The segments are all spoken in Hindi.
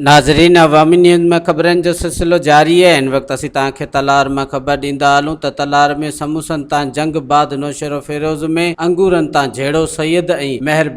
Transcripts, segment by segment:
नाज़रीन, अवामी न्यूज़ में खबरन जो सिलसिलो जारी है। इन वक्त असीं तव्हांखे तलहार में खबर ॾींदा हलूं त तलहार में समुसन तां जंग बाद नोशेरोफिरोज में अंगूरन तां जहेड़ो सैयद ऐं महर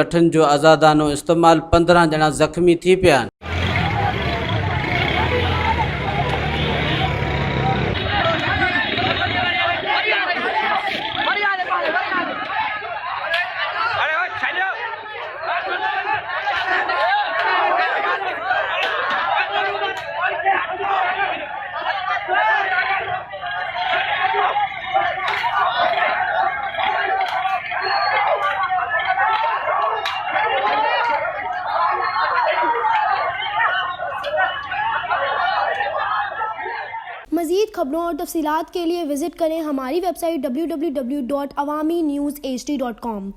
लठन जो आज़ादानो इस्तेमाल 15 ॼणा ज़ख़्मी थी पिया आहिनि। मज़ीद खबरों और तफसीलात के लिए विज़िट करें हमारी वेबसाइट www.awamiNewsHD.com।